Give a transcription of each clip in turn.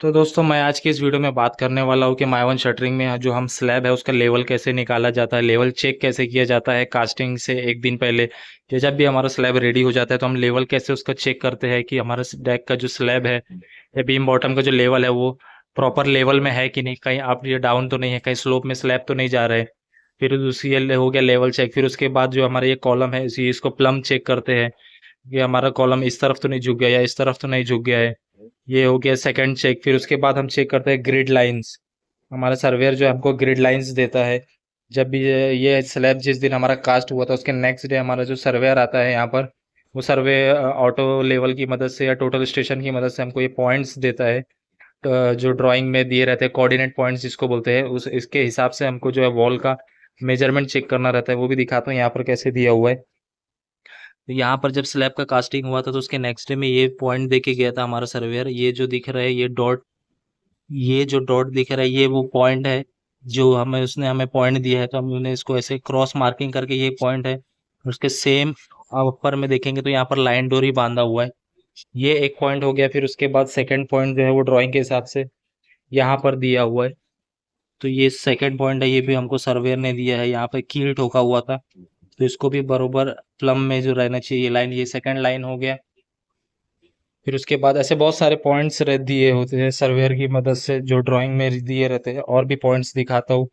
तो दोस्तों मैं आज की इस वीडियो में बात करने वाला हूँ कि माइवन शटरिंग में जो हम स्लैब है उसका लेवल कैसे निकाला जाता है, लेवल चेक कैसे किया जाता है कास्टिंग से एक दिन पहले, या जब भी हमारा स्लैब रेडी हो जाता है तो हम लेवल कैसे उसका चेक करते हैं कि हमारा डेक का जो स्लैब है या बीम बॉटम का जो लेवल है वो प्रॉपर लेवल में है कि नहीं, कहीं आप ये डाउन तो नहीं है, कहीं स्लोप में स्लैब तो नहीं जा रहे। फिर उसी ये हो गया लेवल चेक। फिर उसके बाद जो हमारा ये कॉलम है इसको प्लम चेक करते हैं कि हमारा कॉलम इस तरफ तो नहीं झुक गया या इस तरफ तो नहीं झुक गया है। ये हो गया सेकंड चेक। फिर उसके बाद हम चेक करते हैं ग्रिड लाइंस। हमारा सर्वेयर जो है हमको ग्रिड लाइंस देता है। जब भी ये स्लैब जिस दिन हमारा कास्ट हुआ था उसके नेक्स्ट डे हमारा जो सर्वेयर आता है यहाँ पर, वो सर्वे ऑटो लेवल की मदद से या टोटल स्टेशन की मदद से हमको ये पॉइंट्स देता है। जो ड्राइंग में दिए रहते हैं कोऑर्डिनेट पॉइंट्स जिसको बोलते हैं, उस इसके हिसाब से हमको जो है वॉल का मेजरमेंट चेक करना रहता है। वो भी दिखाता हूँ यहाँ पर कैसे दिया हुआ है। तो यहाँ पर जब स्लैब का कास्टिंग हुआ था तो उसके नेक्स्ट डे में ये पॉइंट दे के गया था हमारा सर्वेयर। ये जो दिख रहा है ये जो डॉट दिख रहा है ये वो पॉइंट है जो हमें उसने हमें पॉइंट दिया है, तो हमने इसको ऐसे क्रॉस मार्किंग करके ये पॉइंट है। उसके सेम आप ऊपर में देखेंगे तो यहाँ पर लाइन डोरी बांधा हुआ है। ये एक पॉइंट हो गया। फिर उसके बाद सेकंड पॉइंट जो है वो ड्राइंग के हिसाब से यहाँ पर दिया हुआ है। तो ये सेकंड पॉइंट है, ये भी हमको सर्वेयर ने दिया है। यहाँ पे कील ठोका हुआ था तो इसको भी बरोबर प्लम में जो रहना चाहिए ये लाइन, ये सेकंड लाइन हो गया। फिर उसके बाद ऐसे बहुत सारे पॉइंट्स दिए होते हैं सर्वेयर की मदद से जो ड्राइंग में दिए रहते हैं। और भी पॉइंट्स दिखाता हूँ,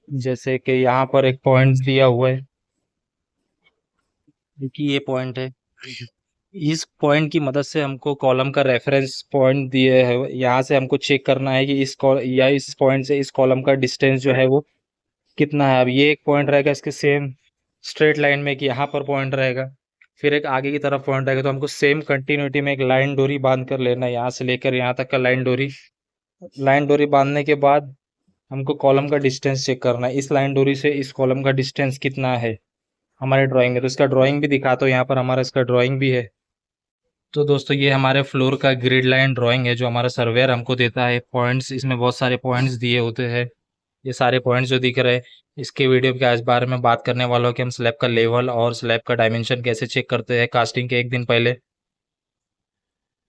जैसे कि यहाँ पर एक पॉइंट दिया हुआ है कि ये पॉइंट है। इस पॉइंट की मदद से हमको कॉलम का रेफरेंस पॉइंट दिए है। यहाँ से हमको चेक करना है कि इस पॉइंट से इस कॉलम का डिस्टेंस जो है वो कितना है। अब ये एक पॉइंट रहेगा इसके सेम स्ट्रेट लाइन में कि यहाँ पर पॉइंट रहेगा, फिर एक आगे की तरफ पॉइंट रहेगा। तो हमको सेम कंटिन्यूटी में एक लाइन डोरी बांध कर लेना है, यहाँ से लेकर यहाँ तक का लाइन डोरी बांधने के बाद हमको कॉलम का डिस्टेंस चेक करना है। इस लाइन डोरी से इस कॉलम का डिस्टेंस कितना है हमारे ड्राइंग में। तो इसका ड्राइंग भी दिखाता हूँ, यहाँ पर हमारा इसका ड्राइंग भी है। तो दोस्तों ये हमारे फ्लोर का ग्रिड लाइन ड्राइंग है जो हमारा सर्वेयर हमको देता है। पॉइंट्स इसमें बहुत सारे पॉइंट्स दिए होते हैं। ये सारे पॉइंट्स जो दिख रहे हैं इसके वीडियो के आज बारे में बात करने वाला हूँ कि हम स्लैब का लेवल और स्लैब का डायमेंशन कैसे चेक करते हैं कास्टिंग के एक दिन पहले।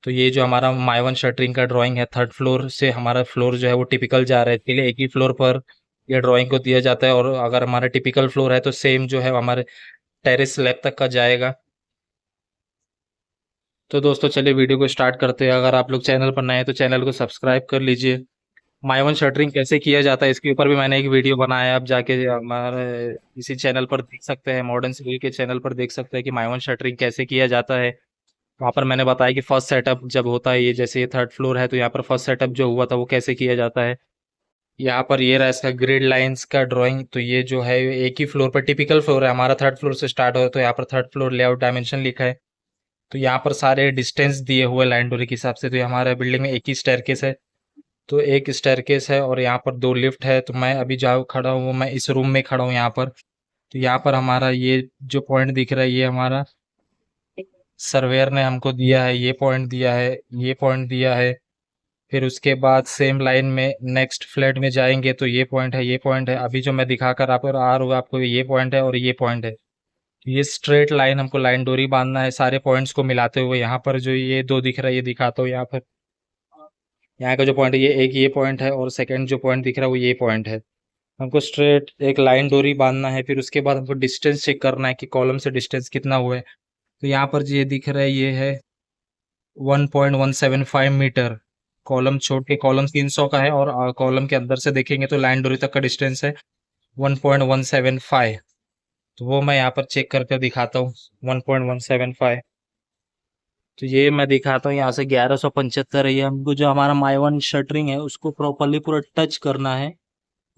तो ये जो हमारा माइवन शटरिंग का ड्राइंग है, थर्ड फ्लोर से हमारा फ्लोर जो है वो टिपिकल जा रहा है, इसके लिए एक ही फ्लोर पर यह ड्राइंग को दिया जाता है। और अगर हमारा टिपिकल फ्लोर है तो सेम जो है हमारे टेरेस स्लैब तक का जाएगा। तो दोस्तों चलिए वीडियो को स्टार्ट करते हैं। अगर आप लोग चैनल पर नए हैं तो चैनल को सब्सक्राइब कर लीजिए। माइवन शटरिंग कैसे किया जाता है इसके ऊपर भी मैंने एक वीडियो बनाया है, आप जाके हमारे इसी चैनल पर देख सकते हैं, मॉडर्न सिविल के चैनल पर देख सकते हैं कि माइवन शटरिंग कैसे किया जाता है। वहाँ पर मैंने बताया कि फर्स्ट सेटअप जब होता है, ये जैसे ये थर्ड फ्लोर है तो यहाँ पर फर्स्ट सेटअप जो हुआ था वो कैसे किया जाता है। यहाँ पर ये रहा इसका ग्रिड लाइंस का ड्राइंग। तो ये जो है एक ही फ्लोर पर टिपिकल फ्लोर है हमारा, थर्ड फ्लोर से स्टार्ट हो तो यहाँ पर थर्ड फ्लोर लेआउट डायमेंशन लिखा है। तो यहाँ पर सारे डिस्टेंस दिए हुए लाइन डोरी के हिसाब से। तो ये हमारे बिल्डिंग में एक ही स्टेयरकेस है, तो एक स्टेयरकेस है और यहाँ पर दो लिफ्ट है। तो मैं अभी जहाँ खड़ा हूँ मैं इस रूम में खड़ा हूँ यहाँ पर। तो यहाँ पर हमारा ये जो पॉइंट दिख रहा है ये हमारा सर्वेयर ने हमको दिया है, ये पॉइंट दिया है, ये पॉइंट दिया है। फिर उसके बाद सेम लाइन में नेक्स्ट फ्लैट में जाएंगे तो ये पॉइंट है, ये पॉइंट है। अभी जो मैं दिखाकर आप आ रहा हूँ आपको ये पॉइंट है और ये पॉइंट है। ये स्ट्रेट लाइन हमको लाइन डोरी बांधना है सारे पॉइंट्स को मिलाते हुए। यहाँ पर जो ये दो दिख रहा है ये दिखाता हूँ यहाँ पर। यहाँ का जो पॉइंट है ये एक ये पॉइंट है और सेकंड जो पॉइंट दिख रहा है वो ये पॉइंट है। हमको स्ट्रेट एक लाइन डोरी बांधना है। फिर उसके बाद हमको डिस्टेंस चेक करना है कि कॉलम से डिस्टेंस कितना हुआ है। तो यहाँ पर जो ये दिख रहा है ये है 1.175 मीटर। कॉलम छोड़ के कॉलम 300 का है और कॉलम के अंदर से देखेंगे तो लाइन डोरी तक का डिस्टेंस है 1.175। तो वो मैं यहाँ पर चेक करके दिखाता हूँ 1.175। तो ये मैं दिखाता हूँ यहाँ से 1175 है। ये हमको जो हमारा माइवन शटरिंग है उसको प्रॉपरली पूरा टच करना है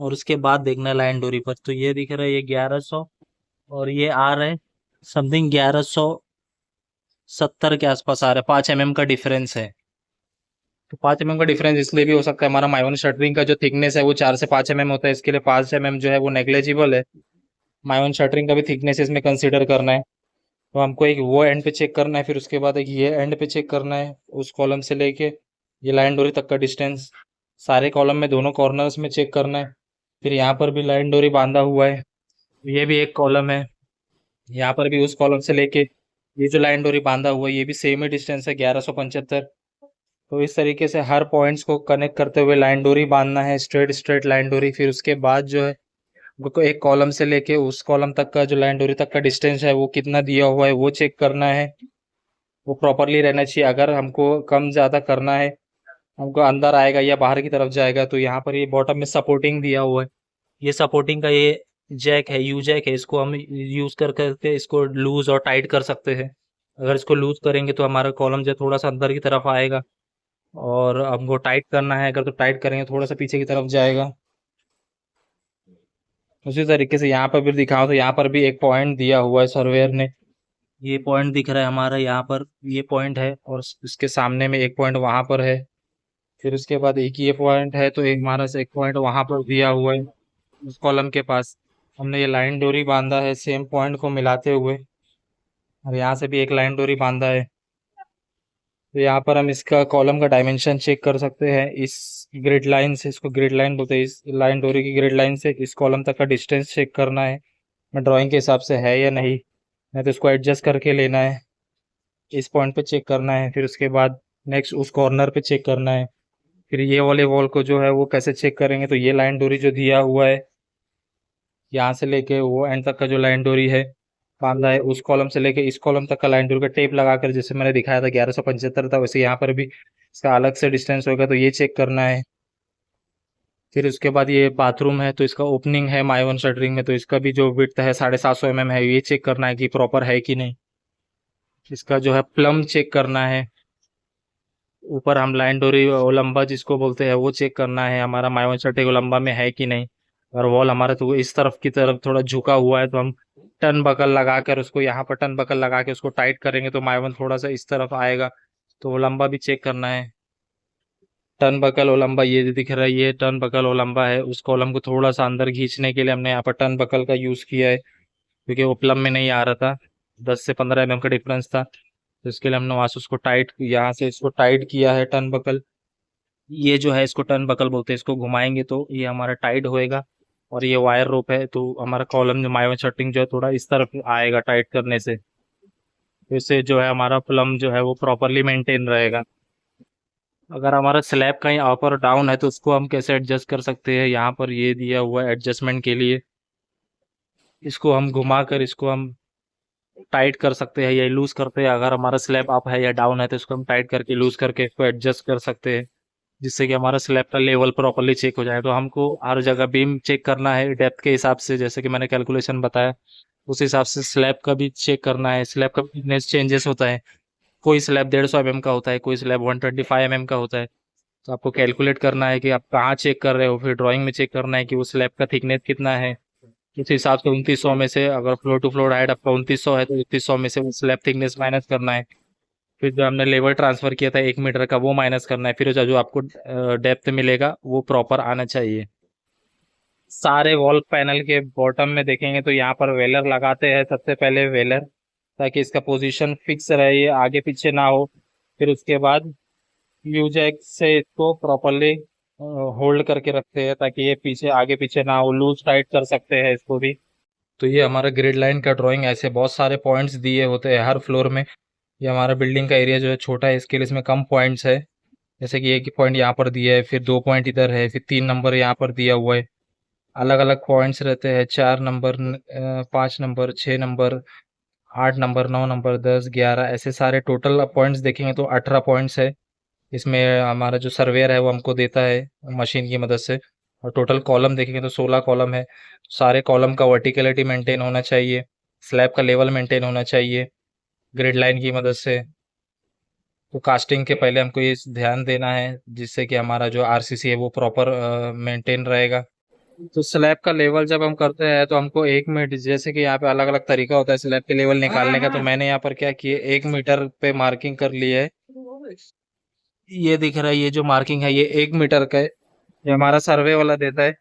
और उसके बाद देखना है लाइन डोरी पर। तो ये दिख रहा है ये 1100 और ये आ रहा है समथिंग 1170 के आसपास आ रहा है। 5 mm का डिफरेंस है। तो 5 mm का डिफरेंस इसलिए भी हो सकता है, हमारा माइवन शटरिंग का जो थिकनेस है वो 4 से 5 mm होता है, इसके लिए 5 mm जो है वो नेग्लेजिबल है। माइवन शटरिंग का भी थिकनेस इसमें कंसिडर करना है। तो हमको एक वो एंड पे चेक करना है, फिर उसके बाद एक ये एंड पे चेक करना है। उस कॉलम से लेके ये लाइन डोरी तक का डिस्टेंस सारे कॉलम में दोनों कॉर्नर्स में चेक करना है। फिर यहाँ पर भी लाइन डोरी बांधा हुआ है, ये भी एक कॉलम है। यहाँ पर भी उस कॉलम से लेके ये जो लाइन डोरी बांधा हुआ है ये भी सेम ही डिस्टेंस है 1175। तो इस तरीके से हर पॉइंट्स को कनेक्ट करते हुए लाइन डोरी बांधना है, स्ट्रेट स्ट्रेट लाइन डोरी। फिर उसके बाद जो है को एक कॉलम से लेके उस कॉलम तक का जो लाइन डोरी तक का डिस्टेंस है वो कितना दिया हुआ है वो चेक करना है, वो प्रॉपरली रहना चाहिए। अगर हमको कम ज़्यादा करना है, हमको अंदर आएगा या बाहर की तरफ जाएगा, तो यहाँ पर ये बॉटम में सपोर्टिंग दिया हुआ है। ये सपोर्टिंग का ये जैक है, यू जैक है, इसको हम यूज कर करके इसको लूज और टाइट कर सकते हैं। अगर इसको लूज करेंगे तो हमारा कॉलम जो है थोड़ा सा अंदर की तरफ आएगा, और हमको टाइट करना है अगर तो टाइट करेंगे थोड़ा सा पीछे की तरफ जाएगा। उसी तरीके से यहाँ पर भी दिखाओ तो यहाँ पर भी एक पॉइंट दिया हुआ है सर्वेयर ने, ये पॉइंट दिख रहा है हमारा यहाँ पर, ये पॉइंट है, और इसके सामने में एक पॉइंट वहां पर है। फिर उसके बाद एक ये पॉइंट है, तो एक हमारा से एक पॉइंट वहां पर दिया हुआ है उस कॉलम के पास। हमने ये लाइन डोरी बांधा है सेम पॉइंट को मिलाते हुए, और यहाँ से भी एक लाइन डोरी बांधा है। तो यहाँ पर हम इसका कॉलम का डायमेंशन चेक कर सकते हैं इस ग्रिड लाइन से, इसको ग्रिड लाइन बोलते हैं। इस लाइन डोरी की ग्रिड लाइन से इस कॉलम तक का डिस्टेंस चेक करना है, मैं ड्राइंग के हिसाब से है या नहीं तो इसको एडजस्ट करके लेना है। इस पॉइंट पे चेक करना है, फिर उसके बाद नेक्स्ट उस कॉर्नर पे चेक करना है। फिर ये वाले वॉल को जो है वो कैसे चेक करेंगे, तो ये लाइन डोरी जो दिया हुआ है यहाँ से लेके वो एंड तक का जो लाइन डोरी है बांधा है, उस कॉलम से लेके इस कॉलम तक का लाइन डोरी का टेप लगाकर, जैसे मैंने दिखाया था 1175 था, वैसे यहाँ पर भी इसका अलग से डिस्टेंस होगा, तो ये चेक करना है। फिर उसके बाद ये बाथरूम है, तो इसका ओपनिंग है माइवन शटरिंग में, तो इसका भी जो विड्थ है 750 mm है, ये चेक करना है कि प्रॉपर है कि नहीं। इसका जो है प्लम चेक करना है। ऊपर हम लाइन डोरी ओलंबा जिसको बोलते हैं वो चेक करना है, हमारा माइवन शटरिंग ओलंबा में है कि नहीं। और वॉल हमारा तो इस तरफ की तरफ थोड़ा झुका हुआ है, तो हम टर्न बकल लगाकर उसको यहाँ पर टर्न बकल लगा के उसको टाइट करेंगे तो माइवन थोड़ा सा इस तरफ आएगा। तो ओलंबा भी चेक करना है। टर्न बकल ओलंबा ये जो दिख रहा है ये टर्न बकल ओलंबा है, उस कॉलम को थोड़ा सा अंदर खींचने के लिए हमने यहाँ पर टर्न बकल का यूज किया है, क्योंकि वो प्लम में नहीं आ रहा था, 10 से 15 mm का डिफरेंस था। तो इसके लिए हमने वहां से उसको टाइट, यहाँ से इसको टाइट किया है टर्न बकल। ये जो है इसको टर्न बकल बोलते हैं, इसको घुमाएंगे तो ये हमारा टाइट होएगा। और ये वायर रोप है, तो हमारा कॉलम जो माइवन शटरिंग जो है थोड़ा इस तरफ आएगा टाइट करने से, तो इससे जो है हमारा प्लम जो है वो प्रॉपरली मेंटेन रहेगा। अगर हमारा स्लैब कहीं अप और डाउन है तो उसको हम कैसे एडजस्ट कर सकते हैं, यहाँ पर ये दिया हुआ है एडजस्टमेंट के लिए। इसको हम घुमा कर इसको हम टाइट कर सकते हैं या लूज करते हैं। अगर हमारा स्लैब अप है या डाउन है तो इसको हम टाइट करके लूज करके इसको एडजस्ट कर सकते हैं, जिससे कि हमारा स्लैब का लेवल प्रॉपरली चेक हो जाए। तो हमको हर जगह बीम चेक करना है डेप्थ के हिसाब से, जैसे कि मैंने कैलकुलेशन बताया उस हिसाब से स्लैब का भी चेक करना है। स्लैब का थिकनेस चेंजेस होता है, कोई स्लैब 150 mm का होता है, कोई स्लैब 125 mm का होता है। तो आपको कैलकुलेट करना है कि आप कहाँ चेक कर रहे हो, फिर ड्राइंग में चेक करना है कि वो स्लैब का थिकनेस कितना है। उस हिसाब से 2900 में से, अगर फ्लोर टू फ्लोर हाइट आपका 2900 है तो 3100 में से वो स्लैब थिकनेस माइनस करना है। फिर जो हमने लेवल ट्रांसफर किया था 1 मीटर का वो माइनस करना है, फिर जो आपको डेप्थ मिलेगा वो प्रॉपर आना चाहिए। सारे वॉल पैनल के बॉटम में देखेंगे तो यहाँ पर वेलर लगाते हैं सबसे पहले, वेलर, ताकि इसका पोजीशन फिक्स रहे, ये आगे पीछे ना हो। फिर उसके बाद यूजैक से इसको प्रॉपरली होल्ड करके रखते हैं, ताकि ये पीछे आगे पीछे ना हो, लूज टाइट कर सकते हैं इसको भी। तो ये हमारा ग्रिड लाइन का ड्राइंग, ऐसे बहुत सारे पॉइंट्स दिए होते हैं हर फ्लोर में। ये हमारा बिल्डिंग का एरिया जो है छोटा है, इसके लिए इसमें कम पॉइंट्स है। जैसे कि एक पॉइंट यहाँ पर दिया है, फिर 2 पॉइंट इधर है, फिर 3 नंबर यहाँ पर दिया हुआ है। अलग अलग पॉइंट्स रहते हैं, 4 number, 5 number, 6 number, 8 number, 9 number, 10, 11, ऐसे सारे टोटल पॉइंट्स देखेंगे तो 18 पॉइंट्स है। इसमें हमारा जो सर्वेयर है वो हमको देता है मशीन की मदद से। और टोटल कॉलम देखेंगे तो 16 कॉलम है। सारे कॉलम का वर्टिकलिटी मेंटेन होना चाहिए, स्लैब का लेवल मेंटेन होना चाहिए ग्रिड लाइन की मदद से। तो कास्टिंग के पहले हमको ये ध्यान देना है, जिससे कि हमारा जो आरसीसी है वो प्रॉपर मेंटेन रहेगा। तो स्लैब का लेवल जब हम करते हैं तो हमको 1 मीटर, जैसे कि यहाँ पे अलग अलग तरीका होता है स्लैब के लेवल निकालने का, तो मैंने यहाँ पर क्या किया, 1 मीटर पे मार्किंग कर ली है। ये दिख रहा है, ये जो मार्किंग है ये 1 मीटर का है, ये हमारा सर्वे वाला देता है,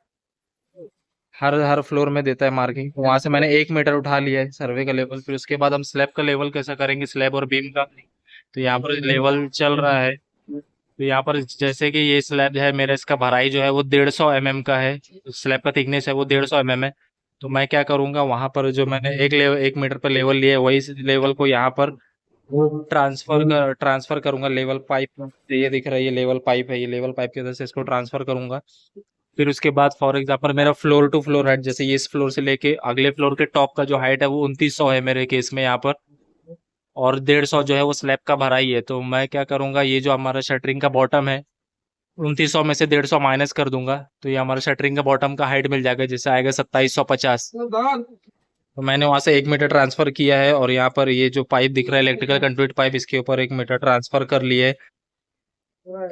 हर हर फ्लोर में देता है मार्किंग। वहां से मैंने 1 मीटर उठा लिया है सर्वे का लेवल। फिर उसके बाद हम स्लैब का लेवल कैसा करेंगे, स्लैब और बीम का, तो यहाँ पर लेवल चल रहा है। तो यहाँ पर जैसे कि ये स्लैब है मेरा, इसका भराई जो है वो 150 mm का है, स्लैब का थिकनेस है वो 150 mm है। तो मैं क्या करूंगा, वहां पर जो मैंने 1 मीटर पर लेवल लिया है वही लेवल को यहाँ पर वो ट्रांसफर करूंगा लेवल पाइप। ये दिख रहा है, ये लेवल पाइप है, ये लेवल पाइप की वजह से इसको ट्रांसफर करूंगा। फिर उसके बाद फॉर एग्जांपल मेरा फ्लोर टू फ्लोर हाइट, जैसे ये इस फ्लोर से लेके अगले फ्लोर के टॉप का जो हाइट है वो 2900 है मेरे केस में यहाँ पर। और 150 जो है वो स्लैब का भरा ही है। तो मैं क्या करूंगा, ये जो हमारा शटरिंग का बॉटम है, 2900 में से 150 माइनस कर दूंगा, तो ये हमारा शटरिंग का बॉटम का हाइट मिल जाएगा, जिससे आएगा 2750। तो मैंने वहां से 1 मीटर ट्रांसफर किया है, और यहाँ पर ये जो पाइप दिख रहा है इलेक्ट्रिकल कंडक्ट पाइप, इसके ऊपर 1 मीटर ट्रांसफर कर लिए।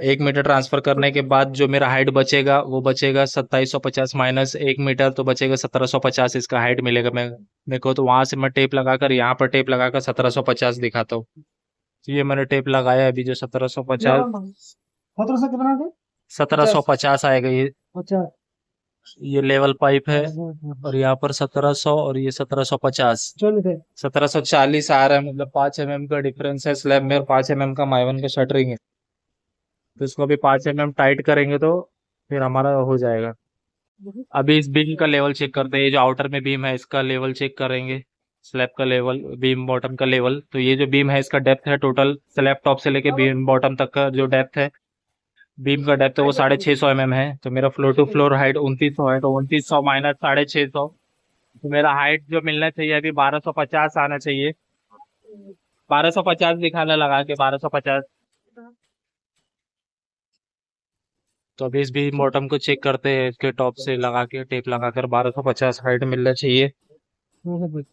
1 मीटर ट्रांसफर करने के बाद जो मेरा हाइट बचेगा वो बचेगा 2750 माइनस 1 मीटर, तो बचेगा 1750 इसका हाइट मिलेगा। मैं मेरे को तो वहां से मैं टेप लगाकर यहाँ पर टेप लगाकर 1750 दिखाता हूँ। तो ये मैंने टेप लगाया अभी, जो 1750, 1700 कितना थे? 1750 आएगा ये। अच्छा। ये लेवल पाइप है, और यहाँ पर 1700 और ये 1750, चलो थे। 1740 आ रहा है। मतलब 5 mm का डिफरेंस है स्लैब में, और 5 mm का माइवन का शटरिंग है। तो इसको अभी 5 mm टाइट करेंगे तो फिर हमारा हो जाएगा। अभी इस बीम का लेवल चेक करते हैं, ये जो आउटर में बीम है इसका लेवल चेक करेंगे, स्लैब का लेवल, बीम बॉटम का लेवल। तो ये जो बीम है इसका डेप्थ है टोटल, स्लैब टॉप से लेके बीम बॉटम तक का जो डेप्थ है, बीम का डेप्थ है वो 650 mm है। तो मेरा फ्लोर टू फ्लोर हाइट 2900 है, तो 2900 माइनस 650, तो मेरा हाइट जो मिलना चाहिए अभी 1250 आना चाहिए। 1250 दिखाने लगा के 1250। तो अभी इस बीम बॉटम को चेक करते हैं, इसके टॉप से लगा के टेप लगाकर 1250 हाइट मिलना चाहिए। तो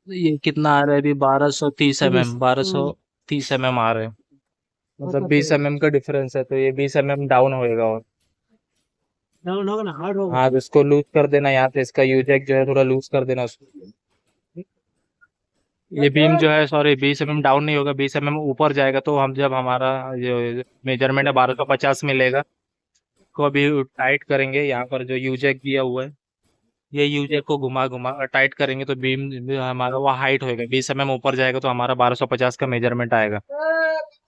ये कितना आ रहा है अभी, 1230 mm, 1230 mm आ रहे हैं। मतलब 20 mm का डिफरेंस है, तो ये 20 mm डाउन होएगा। और डाउन होगा ना, हार्ड होगा। हाँ, तो इसको लूज कर देना, यहाँ पे इसका यूजैक जो है थोड़ा लूज कर देना उसको। ये बीम जो है, सॉरी, 20 mm डाउन नहीं होगा, 20 mm ऊपर जाएगा, तो हम जब हमारा जो मेजरमेंट है 1250 मिलेगा, को अभी टाइट करेंगे। यहाँ पर जो यूजैक दिया हुआ है, ये यूजैक को घुमा घुमा टाइट करेंगे तो बीम हमारा वो हाइट होएगा, 20 mm ऊपर जाएगा तो हमारा 1250 का मेजरमेंट आएगा।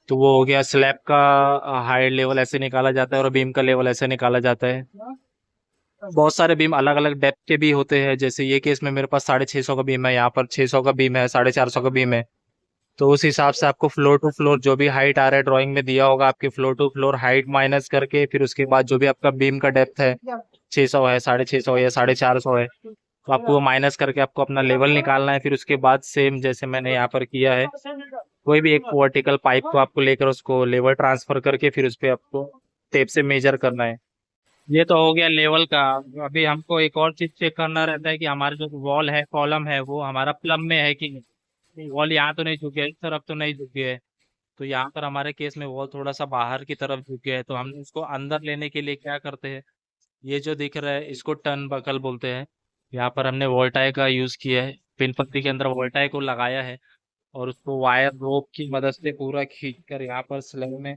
तो वो हो गया स्लैब का हाइट लेवल, ऐसे निकाला जाता है, और बीम का लेवल ऐसे निकाला जाता है। बहुत सारे बीम अलग अलग डेप्थ के भी होते हैं, जैसे ये केस में मेरे पास 650 का बीम है, यहाँ पर 600 का बीम है, 450 का बीम है। तो उस हिसाब से आपको फ्लोर टू फ्लोर जो भी हाइट आ रहा है ड्राइंग में दिया होगा, आपकी floor to floor height minus करके, फिर उसके बाद जो भी आपका बीम का डेप्थ है, 600 है, 650 है, 450 है, तो आपको वो माइनस करके आपको अपना लेवल निकालना है। फिर उसके बाद सेम जैसे मैंने यहाँ पर किया है, कोई भी एक वर्टिकल पाइप को आपको लेकर उसको लेवल ट्रांसफर करके फिर उस पर आपको टेप से मेजर करना है। ये तो हो गया लेवल का। अभी हमको एक और चीज चेक करना रहता है कि हमारा जो वॉल है, कॉलम है, वो हमारा प्लम में है कि नहीं। वॉल यहाँ तो नहीं झुकी है, इस तरफ तो नहीं झुकी है। तो यहाँ पर हमारे केस में वॉल थोड़ा सा बाहर की तरफ झुके है, तो हम इसको अंदर लेने के लिए क्या करते हैं, ये जो दिख रहा है इसको टर्न बकल बोलते हैं। यहाँ पर हमने वोल्टाई का यूज किया है, पिन पत्ती के अंदर वोल्टाई को लगाया है, और उसको वायर रोप की मदद से पूरा खींच कर यहाँ पर स्लैब में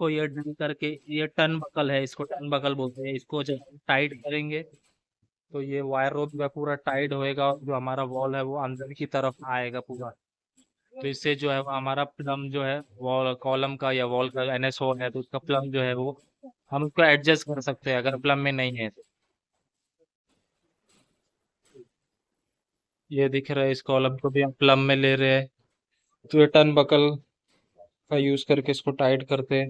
को ये ड्रिल करके, ये टर्न बकल है, इसको टर्न बकल बोलते हैं। इसको जब टाइट करेंगे तो ये वायर रोप जो है पूरा टाइट होएगा, और जो हमारा वॉल है वो अंदर की तरफ आएगा पूरा। तो इससे जो है वो हमारा प्लम जो है वॉल कॉलम का या वॉल का NSO है, तो उसका प्लम जो है वो हम उसको एडजस्ट कर सकते हैं अगर प्लम में नहीं है तो। ये दिख रहा है, इस कॉलम को भी हम प्लम में ले रहे हैं, तो ये टर्न बकल का यूज करके इसको टाइट करते हैं,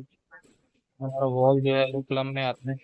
हमारा वॉल जो है वो प्लम में आता है।